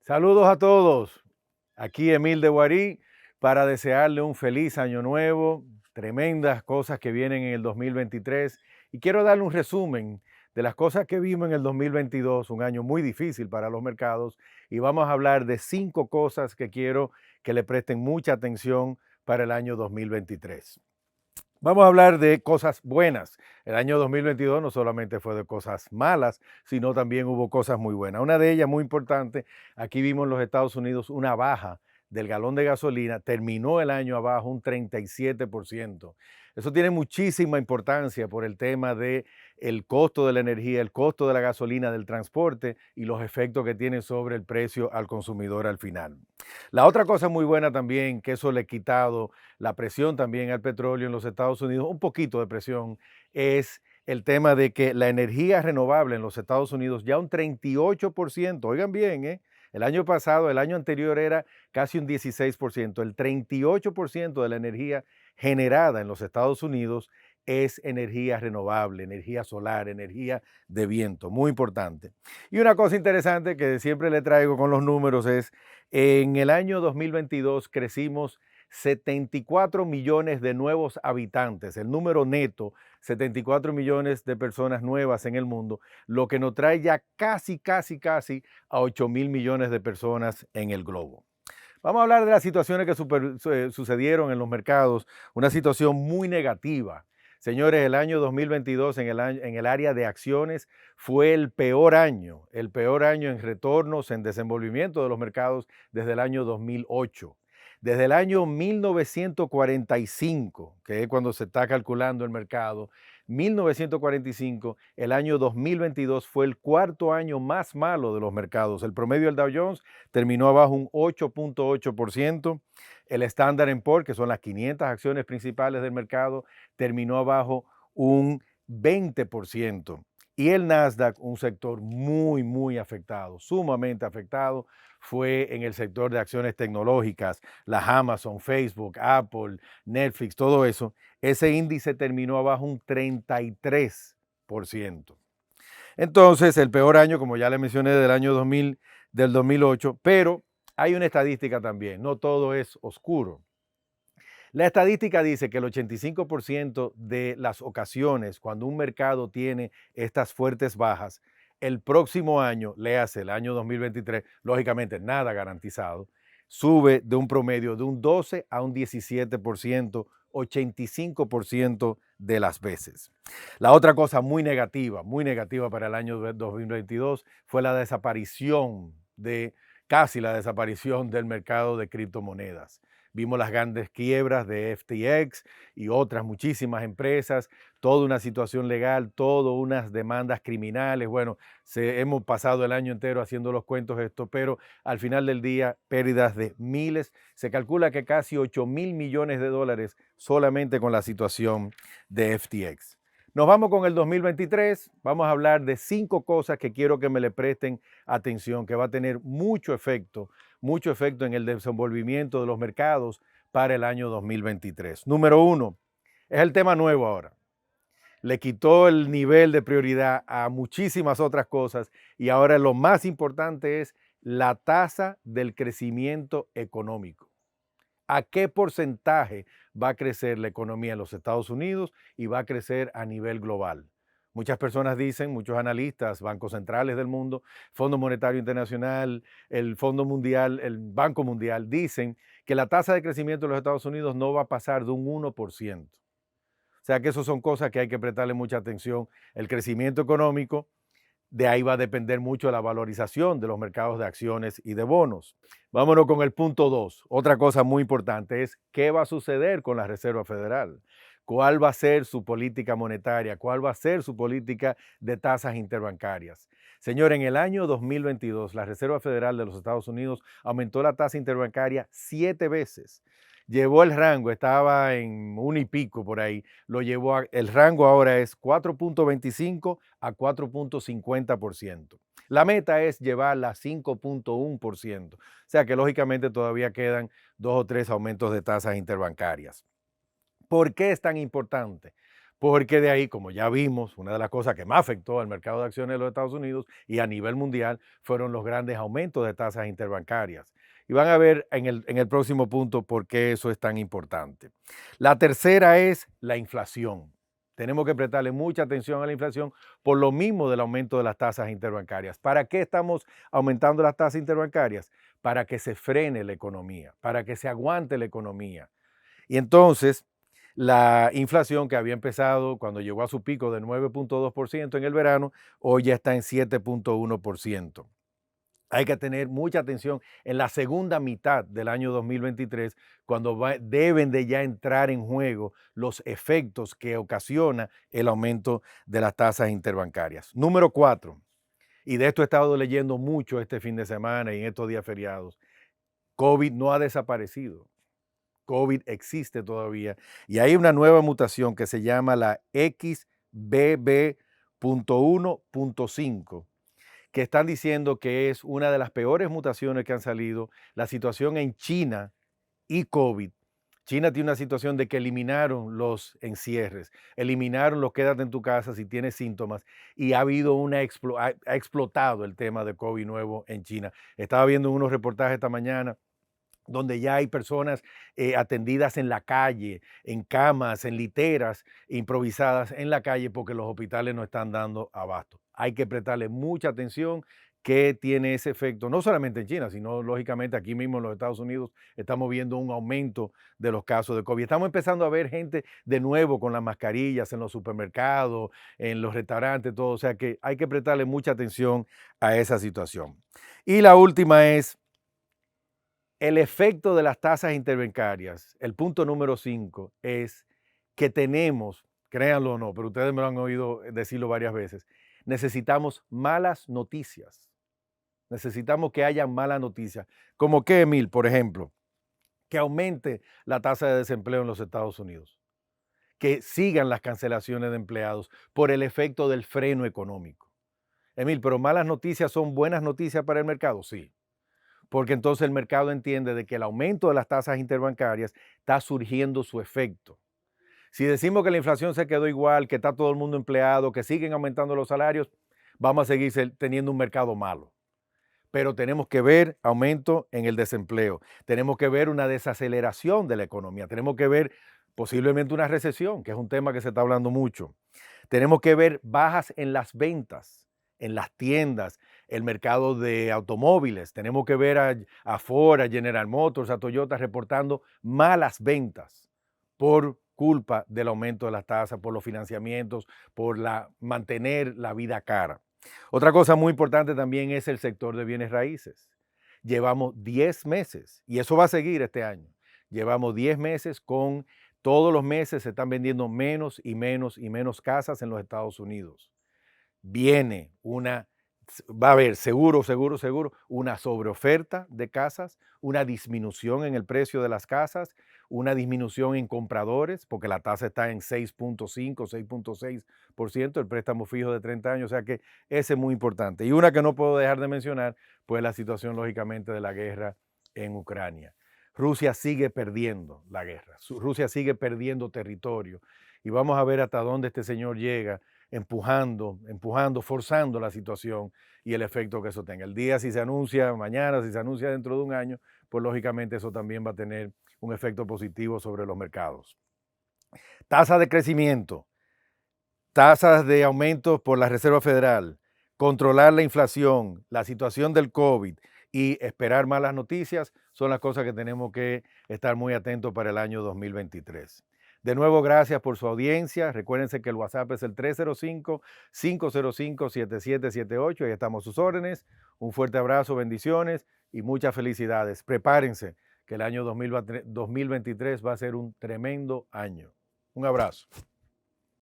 Saludos a todos. Aquí Emil de Guarí para desearle un feliz año nuevo, tremendas cosas que vienen en el 2023 y quiero darle un resumen de las cosas que vimos en el 2022, un año muy difícil para los mercados, y vamos a hablar de 5 cosas que quiero que le presten mucha atención para el año 2023. Vamos a hablar de cosas buenas. El año 2022 no solamente fue de cosas malas, sino también hubo cosas muy buenas. Una de ellas muy importante, aquí vimos en los Estados Unidos una baja del galón de gasolina, terminó el año abajo un 37%. Eso tiene muchísima importancia por el tema de el costo de la energía, el costo de la gasolina, del transporte y los efectos que tiene sobre el precio al consumidor al final. La otra cosa muy buena también, que eso le ha quitado la presión también al petróleo en los Estados Unidos, un poquito de presión, es el tema de que la energía renovable en los Estados Unidos ya un 38%, oigan bien, el año pasado, el año anterior era casi un 16%, el 38% de la energía generada en los Estados Unidos es energía renovable, energía solar, energía de viento, muy importante. Y una cosa interesante que siempre le traigo con los números es, en el año 2022 crecimos 74 millones de nuevos habitantes, el número neto, 74 millones de personas nuevas en el mundo, lo que nos trae ya casi a 8,000 millones de personas en el globo. Vamos a hablar de las situaciones que sucedieron en los mercados, una situación muy negativa. Señores, el año 2022 en el área de acciones fue el peor año en retornos, en desenvolvimiento de los mercados desde el año 2008. Desde el año 1945, que es cuando se está calculando el mercado, 1945, el año 2022 fue el cuarto año más malo de los mercados. El promedio del Dow Jones terminó abajo un 8.8%. El Standard & Poor's, que son las 500 acciones principales del mercado, terminó abajo un 20%. Y el Nasdaq, un sector muy afectado, sumamente afectado, fue en el sector de acciones tecnológicas, las Amazon, Facebook, Apple, Netflix, todo eso. Ese índice terminó abajo un 33%. Entonces, el peor año, como ya le mencioné, del año 2000, del 2008, pero hay una estadística también, no todo es oscuro. La estadística dice que el 85% de las ocasiones cuando un mercado tiene estas fuertes bajas, el próximo año, léase el año 2023, lógicamente nada garantizado, sube de un promedio de un 12 a un 17%, 85% de las veces. La otra cosa muy negativa para el año 2022 fue la desaparición casi la desaparición del mercado de criptomonedas. Vimos las grandes quiebras de FTX y otras muchísimas empresas, toda una situación legal, todas unas demandas criminales. Bueno, hemos pasado el año entero haciendo los cuentos esto, pero al final del día, pérdidas de miles. Se calcula que casi 8,000 millones de dólares solamente con la situación de FTX. Nos vamos con el 2023, vamos a hablar de 5 cosas que quiero que me le presten atención, que va a tener mucho efecto en el desenvolvimiento de los mercados para el año 2023. Número 1, es el tema nuevo ahora. Le quitó el nivel de prioridad a muchísimas otras cosas y ahora lo más importante es la tasa del crecimiento económico. ¿A qué porcentaje va a crecer la economía en los Estados Unidos y va a crecer a nivel global? Muchas personas dicen, muchos analistas, bancos centrales del mundo, Fondo Monetario Internacional, el Fondo Mundial, el Banco Mundial, dicen que la tasa de crecimiento de los Estados Unidos no va a pasar de un 1%. O sea que eso son cosas que hay que prestarle mucha atención. El crecimiento económico, de ahí va a depender mucho la valorización de los mercados de acciones y de bonos. Vámonos con el punto 2. Otra cosa muy importante es qué va a suceder con la Reserva Federal. ¿Cuál va a ser su política monetaria? ¿Cuál va a ser su política de tasas interbancarias? Señor, en el año 2022, la Reserva Federal de los Estados Unidos aumentó la tasa interbancaria 7 veces. Llevó el rango, estaba en 1 y pico por ahí, el rango ahora es 4.25 a 4.50%. La meta es llevarla a 5.1%. O sea que lógicamente todavía quedan 2 o 3 aumentos de tasas interbancarias. ¿Por qué es tan importante? porque de ahí, como ya vimos, una de las cosas que más afectó al mercado de acciones de los Estados Unidos y a nivel mundial fueron los grandes aumentos de tasas interbancarias. Y van a ver en el próximo punto por qué eso es tan importante. La tercera es la inflación. Tenemos que prestarle mucha atención a la inflación por lo mismo del aumento de las tasas interbancarias. ¿Para qué estamos aumentando las tasas interbancarias? Para que se frene la economía, para que se aguante la economía. Y entonces, la inflación que había empezado cuando llegó a su pico de 9.2% en el verano, hoy ya está en 7.1%. Hay que tener mucha atención en la segunda mitad del año 2023, cuando deben de ya entrar en juego los efectos que ocasiona el aumento de las tasas interbancarias. Número 4, y de esto he estado leyendo mucho este fin de semana y en estos días feriados, COVID no ha desaparecido. COVID existe todavía y hay una nueva mutación que se llama la XBB.1.5, que están diciendo que es una de las peores mutaciones que han salido. La situación en China y COVID. China tiene una situación de que eliminaron los encierres, eliminaron los quédate en tu casa si tienes síntomas y ha habido ha explotado el tema de COVID nuevo en China. Estaba viendo unos reportajes esta mañana donde ya hay personas atendidas en la calle, en camas, en literas improvisadas en la calle porque los hospitales no están dando abasto. Hay que prestarle mucha atención que tiene ese efecto, no solamente en China, sino lógicamente aquí mismo en los Estados Unidos estamos viendo un aumento de los casos de COVID. Estamos empezando a ver gente de nuevo con las mascarillas en los supermercados, en los restaurantes, todo. O sea que hay que prestarle mucha atención a esa situación. Y la última es el efecto de las tasas interbancarias, el punto número 5, es que tenemos, créanlo o no, pero ustedes me lo han oído decirlo varias veces, necesitamos malas noticias. Necesitamos que haya malas noticias. ¿Como qué, Emil? Por ejemplo, que aumente la tasa de desempleo en los Estados Unidos, que sigan las cancelaciones de empleados por el efecto del freno económico. Emil, ¿pero malas noticias son buenas noticias para el mercado? Sí, porque entonces el mercado entiende de que el aumento de las tasas interbancarias está surgiendo su efecto. Si decimos que la inflación se quedó igual, que está todo el mundo empleado, que siguen aumentando los salarios, vamos a seguir teniendo un mercado malo. Pero tenemos que ver aumento en el desempleo, tenemos que ver una desaceleración de la economía, tenemos que ver posiblemente una recesión, que es un tema que se está hablando mucho. Tenemos que ver bajas en las ventas, en las tiendas, el mercado de automóviles. Tenemos que ver a Ford, a General Motors, a Toyota reportando malas ventas por culpa del aumento de las tasas, por los financiamientos, por mantener la vida cara. Otra cosa muy importante también es el sector de bienes raíces. Llevamos 10 meses, y eso va a seguir este año, llevamos 10 meses con todos los meses se están vendiendo menos y menos y menos casas en los Estados Unidos. Va a haber seguro, una sobreoferta de casas, una disminución en el precio de las casas, una disminución en compradores, porque la tasa está en 6.5, 6.6%, el préstamo fijo de 30 años, o sea que ese es muy importante. Y una que no puedo dejar de mencionar, pues la situación lógicamente de la guerra en Ucrania. Rusia sigue perdiendo la guerra, Rusia sigue perdiendo territorio y vamos a ver hasta dónde este señor llega empujando, forzando la situación y el efecto que eso tenga. El día si se anuncia mañana, si se anuncia dentro de un año, pues lógicamente eso también va a tener un efecto positivo sobre los mercados. Tasa de crecimiento, tasas de aumento por la Reserva Federal, controlar la inflación, la situación del COVID y esperar malas noticias son las cosas que tenemos que estar muy atentos para el año 2023. De nuevo, gracias por su audiencia. Recuérdense que el WhatsApp es el 305-505-7778. Ahí estamos a sus órdenes. Un fuerte abrazo, bendiciones y muchas felicidades. Prepárense que el año 2023 va a ser un tremendo año. Un abrazo.